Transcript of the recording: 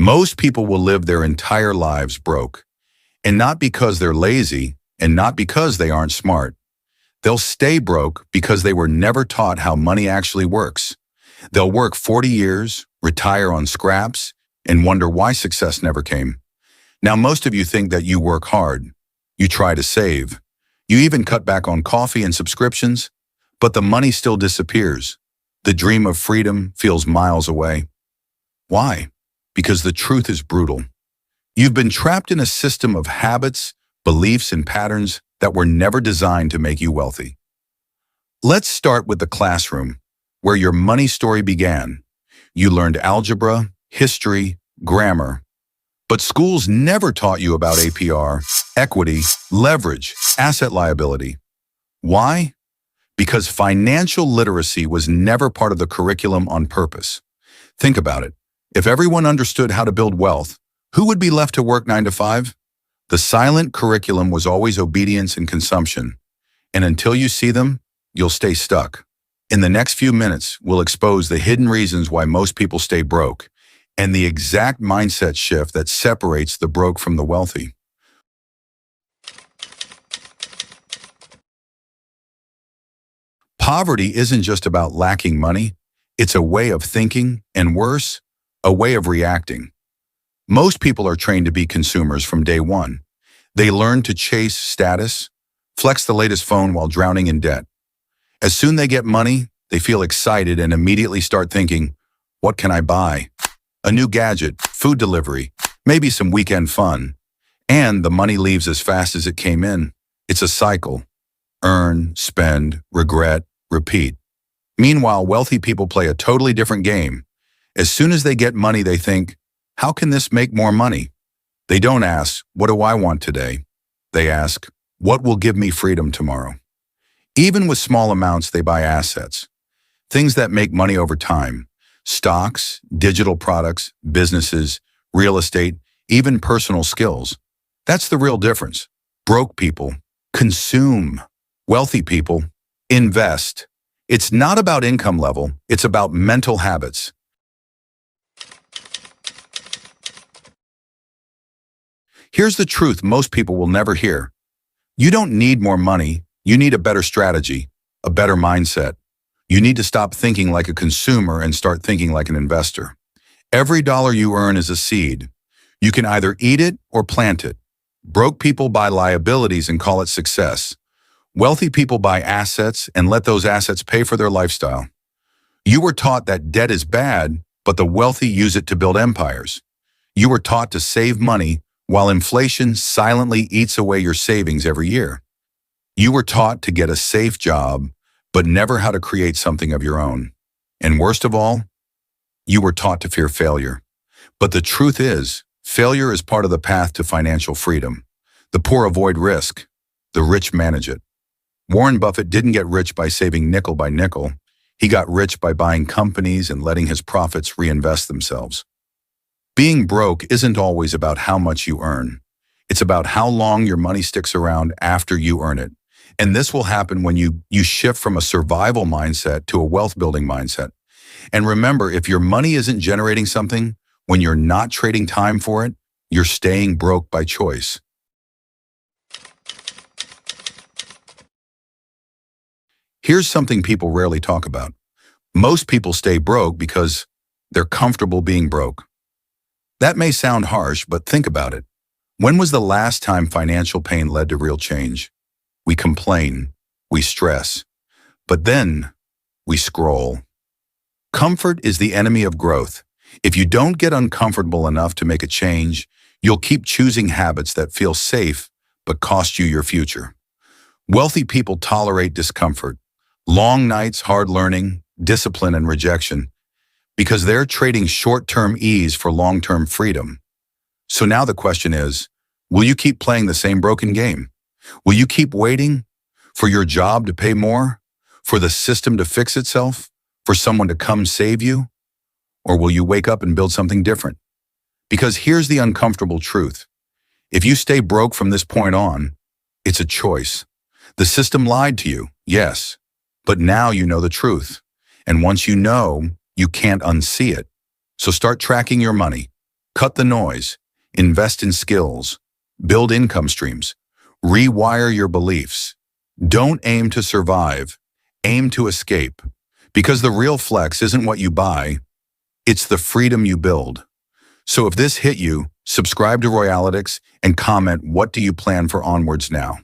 Most people will live their entire lives broke, and not because they're lazy and not because they aren't smart. They'll stay broke because they were never taught how money actually works. They'll work 40 years, retire on scraps, and wonder why success never came. Now, most of you think that you work hard. You try to save. You even cut back on coffee and subscriptions, but the money still disappears. The dream of freedom feels miles away. Why? Because the truth is brutal. You've been trapped in a system of habits, beliefs, and patterns that were never designed to make you wealthy. Let's start with the classroom, where your money story began. You learned algebra, history, grammar. But schools never taught you about APR, equity, leverage, asset liability. Why? Because financial literacy was never part of the curriculum on purpose. Think about it. If everyone understood how to build wealth, who would be left to work 9 to 5? The silent curriculum was always obedience and consumption. And until you see them, you'll stay stuck. In the next few minutes, we'll expose the hidden reasons why most people stay broke and the exact mindset shift that separates the broke from the wealthy. Poverty isn't just about lacking money. It's a way of thinking, and worse, a way of reacting. Most people are trained to be consumers from day one. They learn to chase status, flex the latest phone while drowning in debt. As soon as they get money, they feel excited and immediately start thinking, what can I buy? A new gadget, food delivery, maybe some weekend fun. And the money leaves as fast as it came in. It's a cycle. Earn, spend, regret, repeat. Meanwhile, wealthy people play a totally different game. As soon as they get money, they think, how can this make more money? They don't ask, what do I want today? They ask, what will give me freedom tomorrow? Even with small amounts, they buy assets. Things that make money over time. Stocks, digital products, businesses, real estate, even personal skills. That's the real difference. Broke people consume. Wealthy people invest. It's not about income level, it's about mental habits. Here's the truth most people will never hear. You don't need more money, you need a better strategy, a better mindset. You need to stop thinking like a consumer and start thinking like an investor. Every dollar you earn is a seed. You can either eat it or plant it. Broke people buy liabilities and call it success. Wealthy people buy assets and let those assets pay for their lifestyle. You were taught that debt is bad, but the wealthy use it to build empires. You were taught to save money while inflation silently eats away your savings every year. You were taught to get a safe job, but never how to create something of your own. And worst of all, you were taught to fear failure. But the truth is, failure is part of the path to financial freedom. The poor avoid risk. The rich manage it. Warren Buffett didn't get rich by saving nickel by nickel. He got rich by buying companies and letting his profits reinvest themselves. Being broke isn't always about how much you earn. It's about how long your money sticks around after you earn it. And this will happen when you shift from a survival mindset to a wealth-building mindset. And remember, if your money isn't generating something, when you're not trading time for it, you're staying broke by choice. Here's something people rarely talk about. Most people stay broke because they're comfortable being broke. That may sound harsh, but think about it. When was the last time financial pain led to real change? We complain, we stress, but then we scroll. Comfort is the enemy of growth. If you don't get uncomfortable enough to make a change, you'll keep choosing habits that feel safe but cost you your future. Wealthy people tolerate discomfort, long nights, hard learning, discipline, and rejection, because they're trading short-term ease for long-term freedom. So now the question is, will you keep playing the same broken game? Will you keep waiting for your job to pay more, for the system to fix itself, for someone to come save you? Or will you wake up and build something different? Because here's the uncomfortable truth. If you stay broke from this point on, it's a choice. The system lied to you, yes, but now you know the truth. And once you know, you can't unsee it. So start tracking your money. Cut the noise. Invest in skills. Build income streams. Rewire your beliefs. Don't aim to survive. Aim to escape. Because the real flex isn't what you buy, it's the freedom you build. So if this hit you, subscribe to Royalitixs and comment, what do you plan for onwards now?